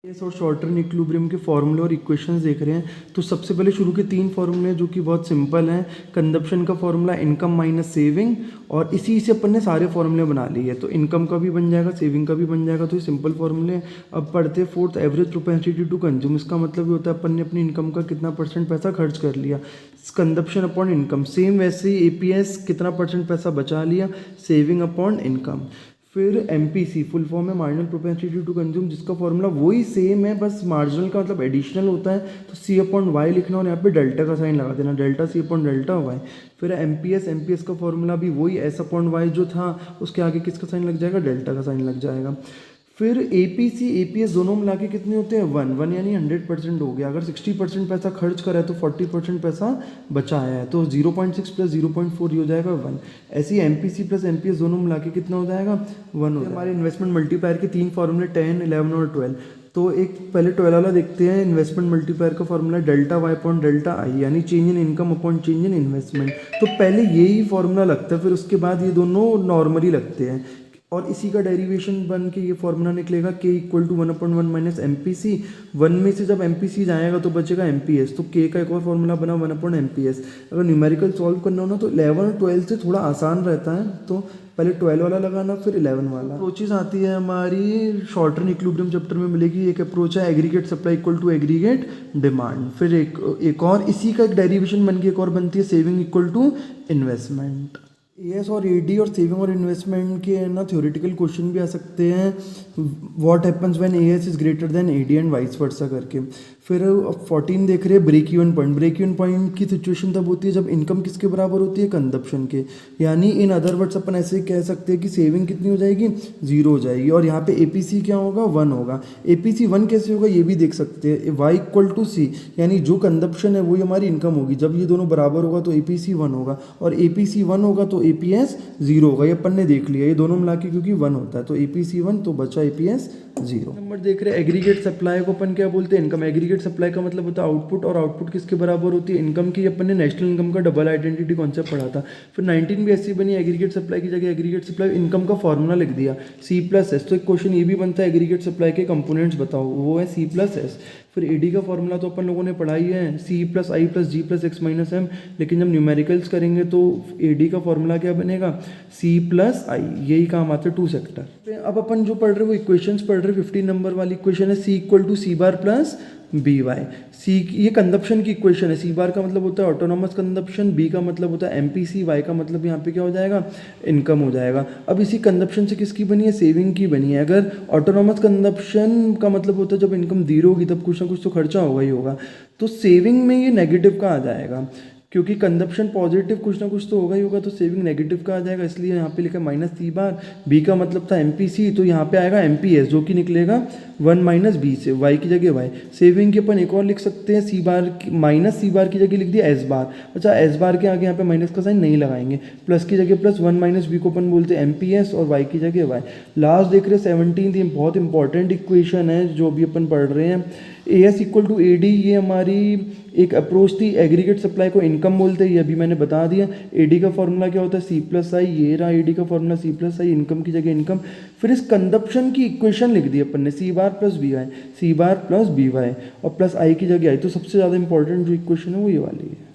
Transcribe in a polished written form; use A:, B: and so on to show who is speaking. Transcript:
A: और short term equilibrium के फॉर्मूले और इक्वेशंस देख रहे हैं। तो सबसे पहले शुरू के 3 फॉर्मूले जो कि बहुत सिंपल हैं। कंजप्शन का फॉर्मूला इनकम माइनस सेविंग, और इसी से अपन ने सारे फॉर्मूले बना लिए। तो इनकम का भी बन जाएगा, सेविंग का भी बन जाएगा। तो ये सिंपल फॉर्मूले। अब पढ़ते हैं fourth, average propensity to consume. इसका मतलब ये होता है अपन ने अपनी इनकम का कितना % पैसा खर्च कर लिया, कंजप्शन अपॉन इनकम। सेम वैसे ही एपीएस कितना % पैसा बचा लिया, सेविंग अपॉन इनकम। फिर एमपीसी फुल फॉर्म है मार्जिनल प्रोपेंसिटी टू कंज्यूम, जिसका फॉर्मूला वही सेम है, बस मार्जिनल का मतलब एडिशनल होता है। तो सी अपॉन वाई लिखना और यहाँ पे डेल्टा का साइन लगा देना, delta C upon delta Y. फिर एमपीएस का फॉर्मूला भी वही एस अपॉन वाई जो था, उसके आगे किसका साइन लग जाएगा, डेल्टा का साइन लग जाएगा। फिर एपीसी एपीएस दोनों मिला के कितने होते हैं, 1 यानी 100% हो गया। अगर 60% पैसा खर्च करा है तो 40% पैसा बचाया है, तो 0.6 प्लस 0.4 ये हो जाएगा 1। ऐसे ही एमपीसी प्लस एमपीएस दोनों मिला के कितना हो जाएगा, 1 हो जाएगा। हमारे इन्वेस्टमेंट मल्टीप्लायर के 3 फॉर्मूले 10, 11 और 12। तो एक पहले 12 वाला देखते हैं। इन्वेस्टमेंट मल्टीप्लायर का formula delta Y upon delta I, यानी change in income upon change in investment. तो पहले यही फॉर्मूला लगता है, फिर उसके बाद ये दोनों नॉर्मली लगते हैं, और इसी का डेरिवेशन बन के ये फॉर्मूला निकलेगा k equal to 1/1 minus M P C. 1 में से जब एम पी सी जाएगा तो बचेगा एम पी एस। तो k का एक और फॉर्मूला बना 1/MP। अगर न्यूमेरिकल सॉल्व करना हो ना तो 11 और 12 से थोड़ा आसान रहता है। तो पहले 12 वाला लगाना, फिर 11 वाला। अप्रोचेज आती है हमारी शॉर्ट टर्म इक्विलिब्रियम चैप्टर में मिलेगी। एक अप्रोच है aggregate supply equal to aggregate demand. फिर एक और इसी का एक डेरिवेशन बन के एक और बनती है saving equal to investment. AS और एडी और सेविंग और इन्वेस्टमेंट के ना थ्योरेटिकल क्वेश्चन भी आ सकते हैं। What happens when AS is greater than AD and vice versa करके। फिर 14 देख रहे हैं break even point. Break even point की सिचुएशन तब होती है जब इनकम किसके बराबर होती है, कंजप्शन के। यानी इन अदर वर्ड्स अपन ऐसे कह सकते हैं कि सेविंग कितनी हो जाएगी, 0 हो जाएगी, और यहाँ पे एपीसी क्या होगा, 1 होगा। एपीसी 1 कैसे होगा ये भी देख सकते हैं। वाई इक्वल टू सी, यानी जो कंजप्शन है वही हमारी इनकम होगी। जब ये दोनों बराबर होगा तो एपीसी 1 होगा, और एपीसी 1 होगा तो एपीएस 0 होगा। ये अपन ने देख लिया, ये दोनों मिला के क्योंकि 1 होता है तो एपीसी 1 तो बचा एपीएस 0। नंबर देख रहे हैं एग्रीगेट सप्लाई को अपन क्या बोलते हैं, इनकम। एग्रीगेट सप्लाई का मतलब होता है आउटपुट, और आउटपुट किसके बराबर होती है, इनकम की। अपन ने नेशनल इनकम का डबल आइडेंटिटी कॉन्सेप्ट पढ़ा था। फिर 19 भी ऐसी बनी, एग्रीगेट सप्लाई की जगह एग्रीगेट सप्लाई इनकम का फॉर्मूला लिख दिया C+S। तो एक क्वेश्चन ये भी बनता है एग्रीगेट सप्लाई के कंपोनेंट्स बताओ, वो है C+S। फिर एडी का फॉर्मूला तो अपन लोगों ने पढ़ाई है, C+I+G+X-M। लेकिन जब न्यूमेरिकल्स करेंगे तो एडी का फॉर्मूला क्या बनेगा, C+I। यही काम आता है 2 सेक्टर। अब अपन जो पढ़ रहे हैं वो इक्वेशंस पढ़ रहे हैं। 15 नंबर वाली इक्वेशन है C equal to C bar plus B Y. C ये कंजप्शन की इक्वेशन है। सी बार का मतलब होता है ऑटोनॉमस कंजप्शन, बी का मतलब होता है एमपीसी, वाई का मतलब यहाँ पे क्या हो जाएगा, इनकम हो जाएगा। अब इसी कंजप्शन से किसकी बनी है, सेविंग की बनी है। अगर ऑटोनॉमस कंजप्शन का मतलब होता है जब इनकम 0 होगी तब कुछ ना कुछ तो खर्चा होगा ही होगा। तो सेविंग में ये नेगेटिव का आ जाएगा, क्योंकि कंजप्शन पॉजिटिव कुछ ना कुछ तो होगा ही होगा, तो सेविंग नेगेटिव का आ जाएगा। इसलिए यहाँ पे लिखा माइनस सी बार। बी का मतलब था एमपीसी, तो यहाँ पे आएगा एमपीएस, जो कि निकलेगा 1 माइनस बी से, वाई की जगह वाई। सेविंग के अपन एक और लिख सकते हैं, सी बार माइनस सी बार की जगह लिख दिया एस बार। अच्छा, एस बार के आगे यहाँ पे माइनस का साइन नहीं लगाएंगे, प्लस की जगह प्लस, 1 माइनस बी को अपन बोलते हैं एमपीएस, और वाई की जगह वाई। लास्ट देख रहे 17, बहुत इंपॉर्टेंट इक्वेशन है जो भी अपन पढ़ रहे हैं। एएस इक्वल टू एडी, ये हमारी एक अप्रोच थी। एग्रीगेट सप्लाई को इनकम बोलते हैं, ये अभी मैंने बता दिया। एडी का फॉर्मूला क्या होता है, C+I। ये रहा एडी का फॉर्मूला C+I, इनकम की जगह इनकम। फिर इस कंजप्शन की इक्वेशन लिख दी अपन ने, सी बार प्लस बी वाई, सी बार प्लस बी वाई, और प्लस आई की जगह आई। तो सबसे ज़्यादा इंपॉर्टेंट जो इक्वेशन है वो ये वाली है।